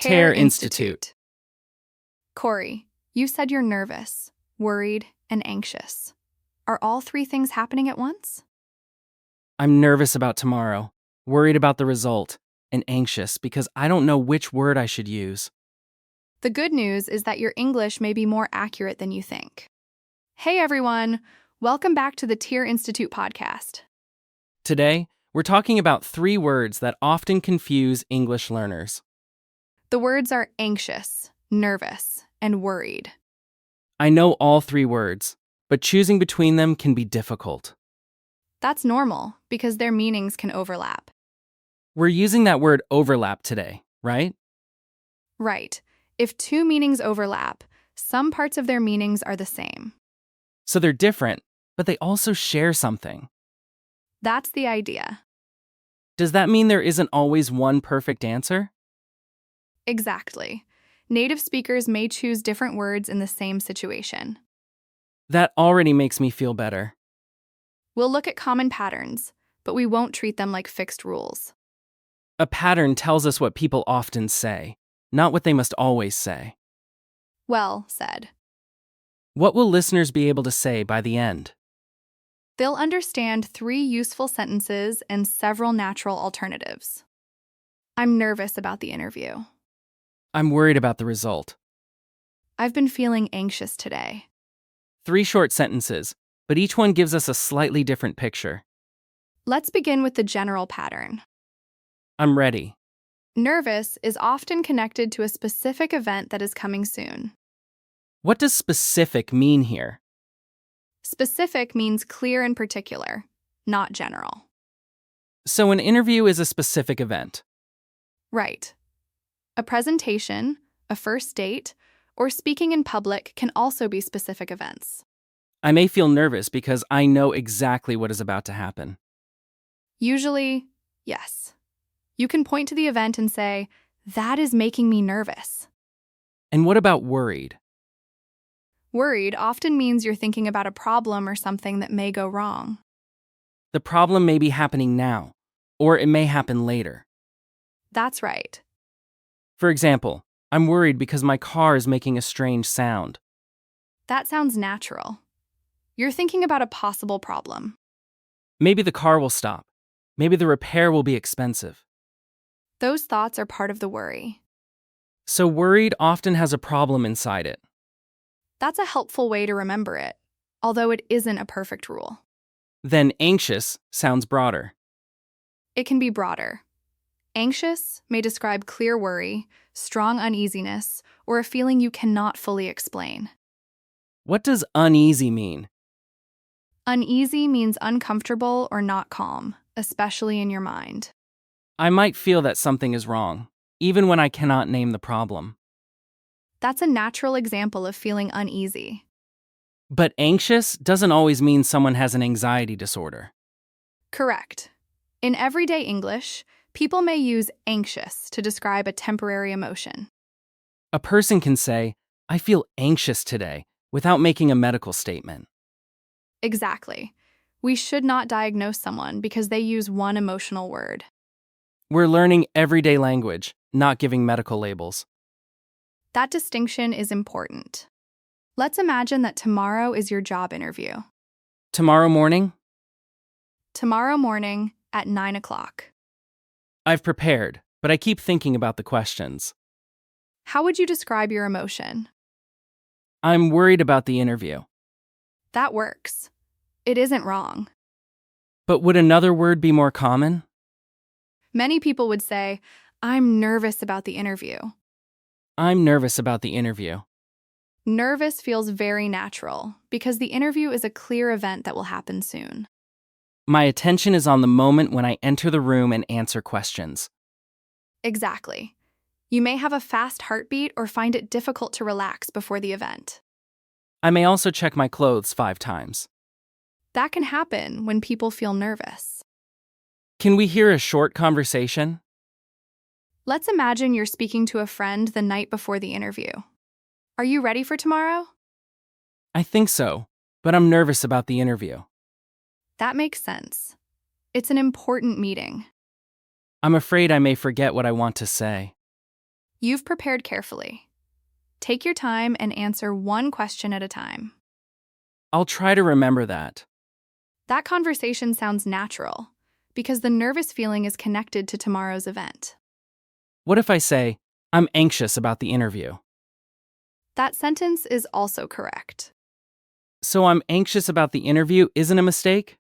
Tear Institute. Corey, you said you're nervous, worried, and anxious. Are all three things happening at once? I'm nervous about tomorrow, worried about the result, and anxious because I don't know which word I should use. The good news is that your English may be more accurate than you think. Hey everyone, welcome back to the Tear Institute podcast. Today, we're talking about three words that often confuse English learners. The words are anxious, nervous, and worried. I know all three words, but choosing between them can be difficult. That's normal because their meanings can overlap. We're using that word overlap today, right? Right. If two meanings overlap, some parts of their meanings are the same. So they're different, but they also share something. That's the idea. Does that mean there isn't always one perfect answer? Exactly. Native speakers may choose different words in the same situation. That already makes me feel better. We'll look at common patterns, but we won't treat them like fixed rules. A pattern tells us what people often say, not what they must always say. Well said. What will listeners be able to say by the end? They'll understand 3 useful sentences and several natural alternatives. I'm nervous about the interview. I'm worried about the result. I've been feeling anxious today. 3 short sentences, but each one gives us a slightly different picture. Let's begin with the general pattern. I'm ready. Nervous is often connected to a specific event that is coming soon. What does specific mean here? Specific means clear and particular, not general. So an interview is a specific event. Right. A presentation, a first date, or speaking in public can also be specific events. I may feel nervous because I know exactly what is about to happen. Usually, yes. You can point to the event and say, "That is making me nervous." And what about worried? Worried often means you're thinking about a problem or something that may go wrong. The problem may be happening now, or it may happen later. That's right. For example, I'm worried because my car is making a strange sound. That sounds natural. You're thinking about a possible problem. Maybe the car will stop. Maybe the repair will be expensive. Those thoughts are part of the worry. So worried often has a problem inside it. That's a helpful way to remember it, although it isn't a perfect rule. Then anxious sounds broader. It can be broader. Anxious may describe clear worry, strong uneasiness, or a feeling you cannot fully explain. What does uneasy mean? Uneasy means uncomfortable or not calm, especially in your mind. I might feel that something is wrong, even when I cannot name the problem. That's a natural example of feeling uneasy. But anxious doesn't always mean someone has an anxiety disorder. Correct. In everyday English, people may use anxious to describe a temporary emotion. A person can say, "I feel anxious today," without making a medical statement. Exactly. We should not diagnose someone because they use one emotional word. We're learning everyday language, not giving medical labels. That distinction is important. Let's imagine that tomorrow is your job interview. Tomorrow morning, Tomorrow morning at 9 o'clock. I've prepared, but I keep thinking about the questions. How would you describe your emotion? I'm worried about the interview. That works. It isn't wrong. But would another word be more common? Many people would say, "I'm nervous about the interview." I'm nervous about the interview. Nervous feels very natural because the interview is a clear event that will happen soon. My attention is on the moment when I enter the room and answer questions. Exactly. You may have a fast heartbeat or find it difficult to relax before the event. I may also check my clothes 5 times. That can happen when people feel nervous. Can we hear a short conversation? Let's imagine you're speaking to a friend the night before the interview. Are you ready for tomorrow? I think so, but I'm nervous about the interview. That makes sense. It's an important meeting. I'm afraid I may forget what I want to say. You've prepared carefully. Take your time and answer one question at a time. I'll try to remember that. That conversation sounds natural because the nervous feeling is connected to tomorrow's event. What if I say, I'm anxious about the interview? That sentence is also correct. So I'm anxious about the interview isn't a mistake?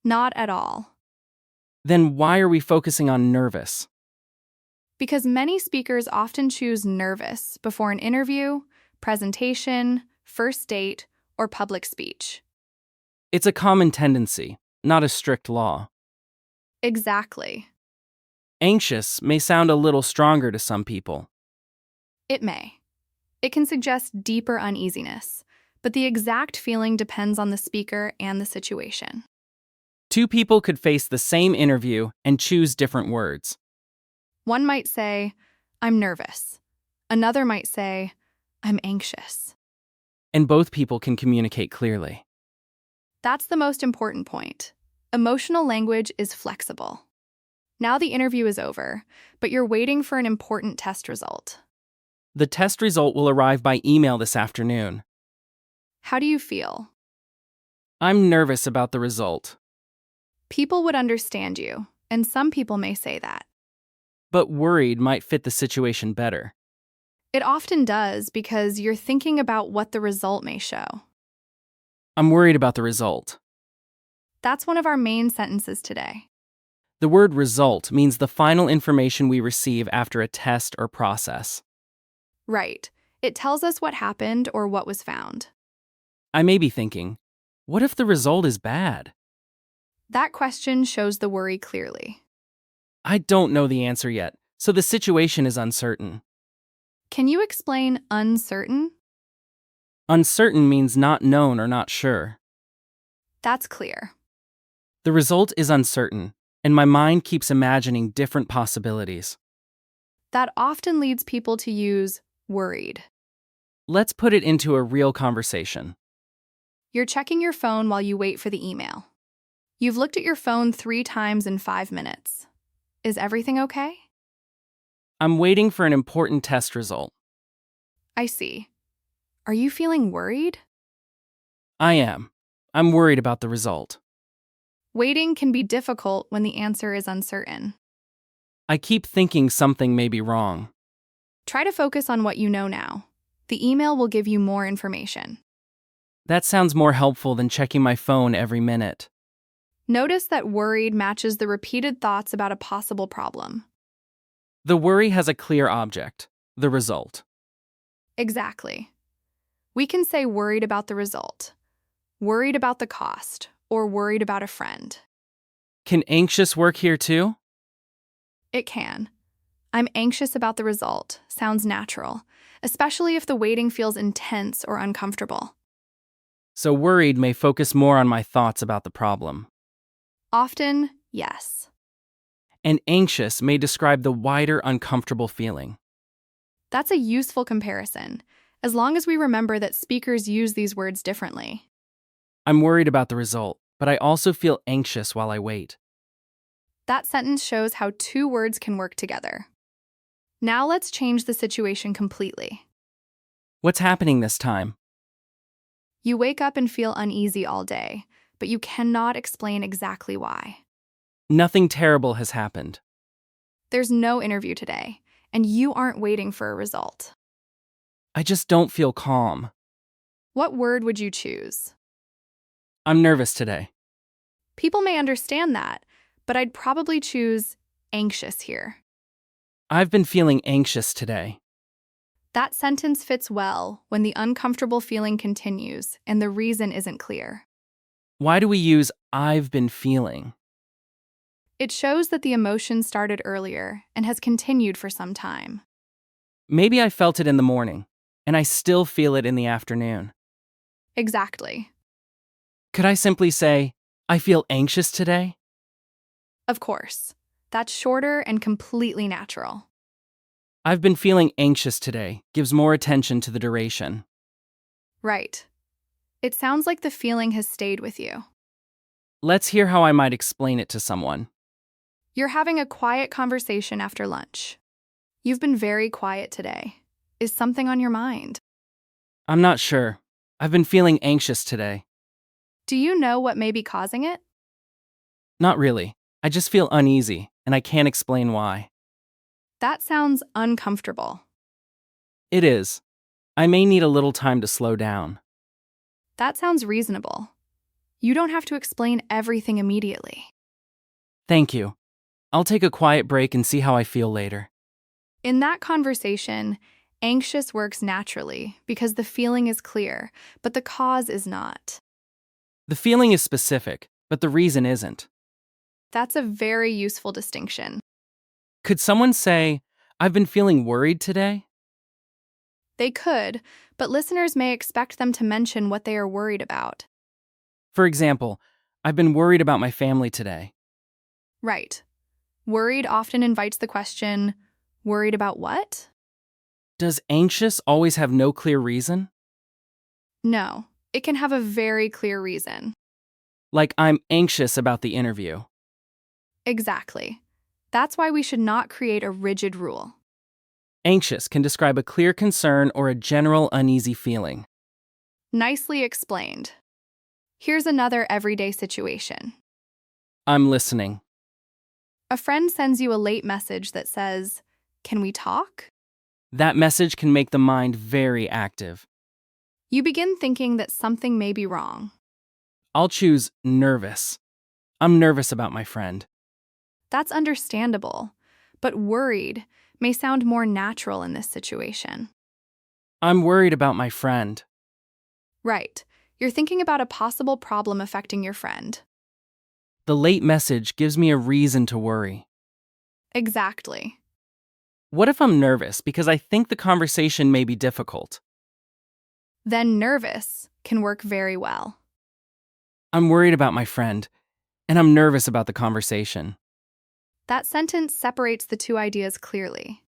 Not at all. Then why are we focusing on nervous? Because many speakers often choose nervous before an interview, presentation, first date, or public speech. It's a common tendency, not a strict law. Exactly. Anxious may sound a little stronger to some people. It may. It can suggest deeper uneasiness, but the exact feeling depends on the speaker and the situation. Two people could face the same interview and choose different words. One might say, I'm nervous. Another might say, I'm anxious. And both people can communicate clearly. That's the most important point. Emotional language is flexible. Now the interview is over, but you're waiting for an important test result. The test result will arrive by email this afternoon. How do you feel? I'm nervous about the result. People would understand you, and some people may say that. But worried might fit the situation better. It often does because you're thinking about what the result may show. I'm worried about the result. That's one of our main sentences today. The word result means the final information we receive after a test or process. Right. It tells us what happened or what was found. I may be thinking, what if the result is bad? That question shows the worry clearly. I don't know the answer yet, so the situation is uncertain. Can you explain uncertain? Uncertain means not known or not sure. That's clear. The result is uncertain, and my mind keeps imagining different possibilities. That often leads people to use worried. Let's put it into a real conversation. You're checking your phone while you wait for the email. You've looked at your phone 3 times in 5 minutes. Is everything okay? I'm waiting for an important test result. I see. Are you feeling worried? I am. I'm worried about the result. Waiting can be difficult when the answer is uncertain. I keep thinking something may be wrong. Try to focus on what you know now. The email will give you more information. That sounds more helpful than checking my phone every minute. Notice that worried matches the repeated thoughts about a possible problem. The worry has a clear object, the result. Exactly. We can say worried about the result, worried about the cost, or worried about a friend. Can anxious work here too? It can. I'm anxious about the result sounds natural, especially if the waiting feels intense or uncomfortable. So worried may focus more on my thoughts about the problem. Often, yes. And anxious may describe the wider uncomfortable feeling. That's a useful comparison, as long as we remember that speakers use these words differently. I'm worried about the result, but I also feel anxious while I wait. That sentence shows how 2 words can work together. Now let's change the situation completely. What's happening this time? You wake up and feel uneasy all day, but you cannot explain exactly why. Nothing terrible has happened. There's no interview today, and you aren't waiting for a result. I just don't feel calm. What word would you choose? I'm nervous today. People may understand that, but I'd probably choose anxious here. I've been feeling anxious today. That sentence fits well when the uncomfortable feeling continues and the reason isn't clear. Why do we use I've been feeling? It shows that the emotion started earlier and has continued for some time. Maybe I felt it in the morning, and I still feel it in the afternoon. Exactly. Could I simply say, I feel anxious today? Of course. That's shorter and completely natural. I've been feeling anxious today gives more attention to the duration. Right. It sounds like the feeling has stayed with you. Let's hear how I might explain it to someone. You're having a quiet conversation after lunch. You've been very quiet today. Is something on your mind? I'm not sure. I've been feeling anxious today. Do you know what may be causing it? Not really. I just feel uneasy, and I can't explain why. That sounds uncomfortable. It is. I may need a little time to slow down. That sounds reasonable. You don't have to explain everything immediately. Thank you. I'll take a quiet break and see how I feel later. In that conversation, anxious works naturally because the feeling is clear, but the cause is not. The feeling is specific, but the reason isn't. That's a very useful distinction. Could someone say, I've been feeling worried today? They could, but listeners may expect them to mention what they are worried about. For example, I've been worried about my family today. Right. Worried often invites the question, worried about what? Does anxious always have no clear reason? No, it can have a very clear reason. Like I'm anxious about the interview. Exactly. That's why we should not create a rigid rule. Anxious can describe a clear concern or a general uneasy feeling. Nicely explained. Here's another everyday situation. I'm listening. A friend sends you a late message that says, "Can we talk?" That message can make the mind very active. You begin thinking that something may be wrong. I'll choose nervous. I'm nervous about my friend. That's understandable, but worried may sound more natural in this situation. I'm worried about my friend. Right. You're thinking about a possible problem affecting your friend. The late message gives me a reason to worry. Exactly. What if I'm nervous because I think the conversation may be difficult? Then nervous can work very well. I'm worried about my friend, and I'm nervous about the conversation. That sentence separates the two ideas clearly.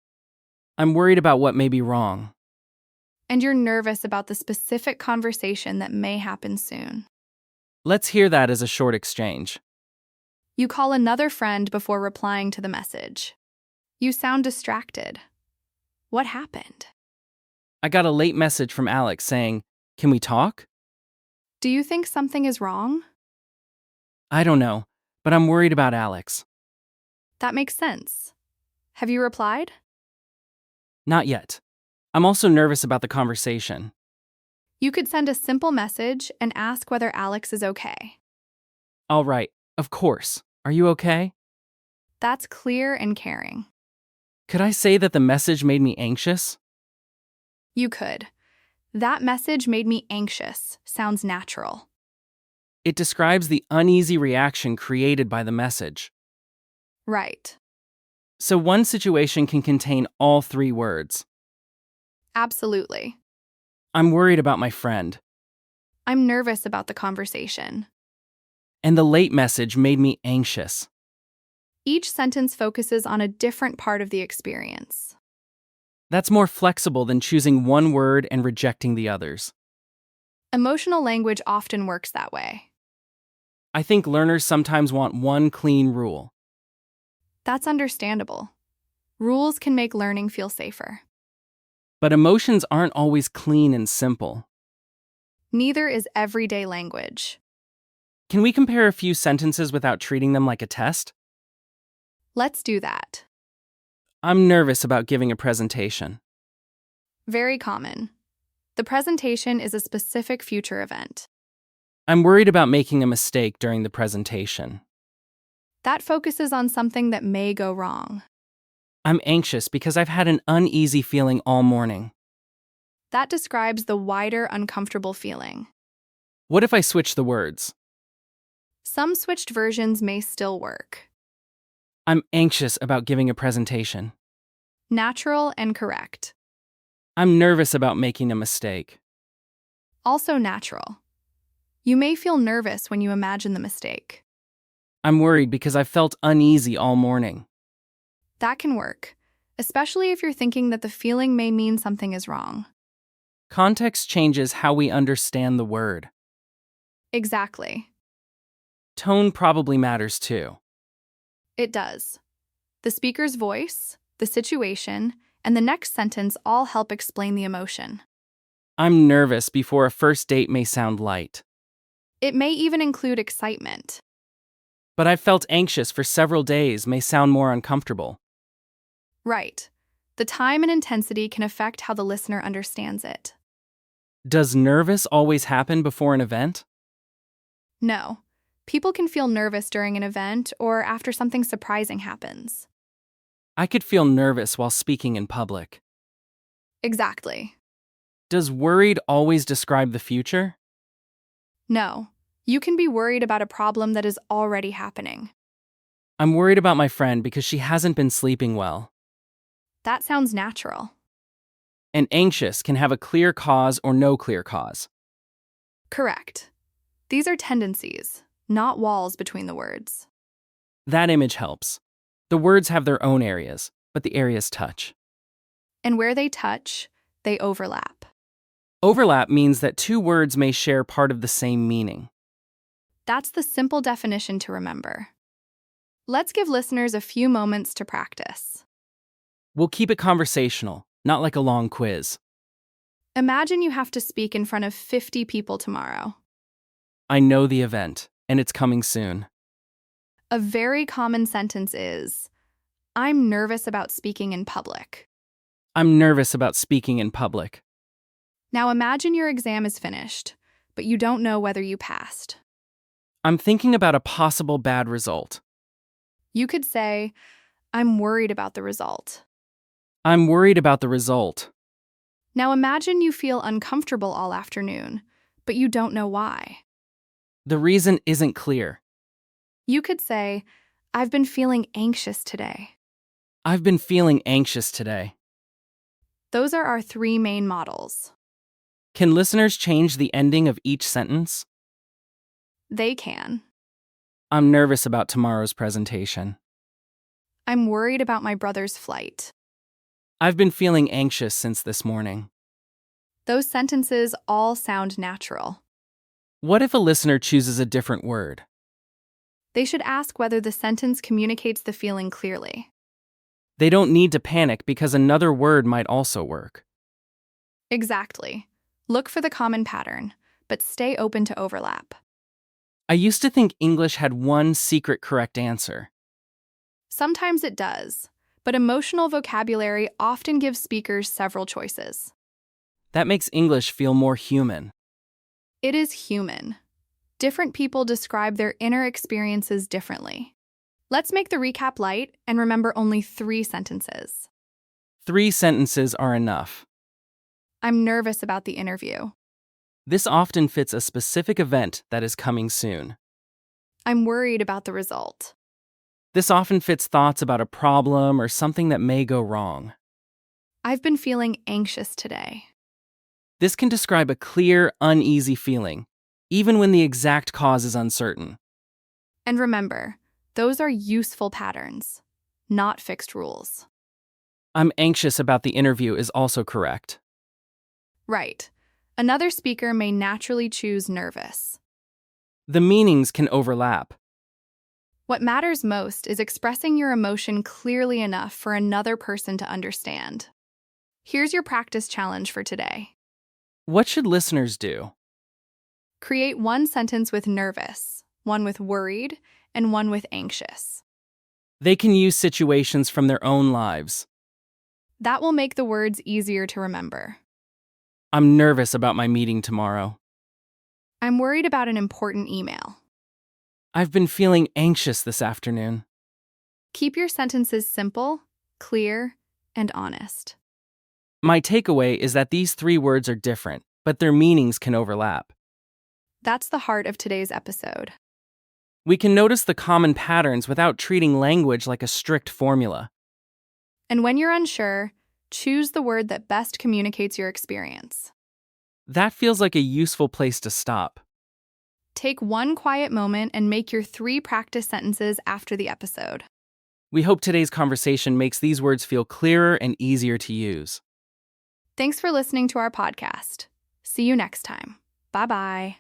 I'm worried about what may be wrong. And you're nervous about the specific conversation that may happen soon. Let's hear that as a short exchange. You call another friend before replying to the message. You sound distracted. What happened? I got a late message from Alex saying, "Can we talk?" Do you think something is wrong? I don't know, but I'm worried about Alex. That makes sense. Have you replied? Not yet. I'm also nervous about the conversation. You could send a simple message and ask whether Alex is okay. All right, of course. Are you okay? That's clear and caring. Could I say that the message made me anxious? You could. That message made me anxious sounds natural. It describes the uneasy reaction created by the message. Right. So one situation can contain all three words. Absolutely. I'm worried about my friend. I'm nervous about the conversation. And the late message made me anxious. Each sentence focuses on a different part of the experience. That's more flexible than choosing one word and rejecting the others. Emotional language often works that way. I think learners sometimes want one clean rule. That's understandable. Rules can make learning feel safer. But emotions aren't always clean and simple. Neither is everyday language. Can we compare a few sentences without treating them like a test? Let's do that. I'm nervous about giving a presentation. Very common. The presentation is a specific future event. I'm worried about making a mistake during the presentation. That focuses on something that may go wrong. I'm anxious because I've had an uneasy feeling all morning. That describes the wider uncomfortable feeling. What if I switch the words? Some switched versions may still work. I'm anxious about giving a presentation. Natural and correct. I'm nervous about making a mistake. Also natural. You may feel nervous when you imagine the mistake. I'm worried because I've felt uneasy all morning. That can work, especially if you're thinking that the feeling may mean something is wrong. Context changes how we understand the word. Exactly. Tone probably matters too. It does. The speaker's voice, the situation, and the next sentence all help explain the emotion. I'm nervous before a first date may sound light. It may even include excitement. But I've felt anxious for several days may sound more uncomfortable. Right. The time and intensity can affect how the listener understands it. Does nervous always happen before an event? No. People can feel nervous during an event or after something surprising happens. I could feel nervous while speaking in public. Exactly. Does worried always describe the future? No. You can be worried about a problem that is already happening. I'm worried about my friend because she hasn't been sleeping well. That sounds natural. And anxious can have a clear cause or no clear cause. Correct. These are tendencies, not walls between the words. That image helps. The words have their own areas, but the areas touch. And where they touch, they overlap. Overlap means that two words may share part of the same meaning. That's the simple definition to remember. Let's give listeners a few moments to practice. We'll keep it conversational, not like a long quiz. Imagine you have to speak in front of 50 people tomorrow. I know the event, and it's coming soon. A very common sentence is, I'm nervous about speaking in public. I'm nervous about speaking in public. Now imagine your exam is finished, but you don't know whether you passed. I'm thinking about a possible bad result. You could say, I'm worried about the result. I'm worried about the result. Now imagine you feel uncomfortable all afternoon, but you don't know why. The reason isn't clear. You could say, I've been feeling anxious today. I've been feeling anxious today. Those are our three main models. Can listeners change the ending of each sentence? They can. I'm nervous about tomorrow's presentation. I'm worried about my brother's flight. I've been feeling anxious since this morning. Those sentences all sound natural. What if a listener chooses a different word? They should ask whether the sentence communicates the feeling clearly. They don't need to panic because another word might also work. Exactly. Look for the common pattern, but stay open to overlap. I used to think English had one secret correct answer. Sometimes it does, but emotional vocabulary often gives speakers several choices. That makes English feel more human. It is human. Different people describe their inner experiences differently. Let's make the recap light and remember only 3 sentences. 3 sentences are enough. I'm nervous about the interview. This often fits a specific event that is coming soon. I'm worried about the result. This often fits thoughts about a problem or something that may go wrong. I've been feeling anxious today. This can describe a clear, uneasy feeling, even when the exact cause is uncertain. And remember, those are useful patterns, not fixed rules. I'm anxious about the interview is also correct. Right. Another speaker may naturally choose nervous. The meanings can overlap. What matters most is expressing your emotion clearly enough for another person to understand. Here's your practice challenge for today. What should listeners do? Create one sentence with nervous, one with worried, and one with anxious. They can use situations from their own lives. That will make the words easier to remember. I'm nervous about my meeting tomorrow. I'm worried about an important email. I've been feeling anxious this afternoon. Keep your sentences simple, clear, and honest. My takeaway is that these 3 words are different, but their meanings can overlap. That's the heart of today's episode. We can notice the common patterns without treating language like a strict formula. And when you're unsure, choose the word that best communicates your experience. That feels like a useful place to stop. Take one quiet moment and make your 3 practice sentences after the episode. We hope today's conversation makes these words feel clearer and easier to use. Thanks for listening to our podcast. See you next time. Bye-bye.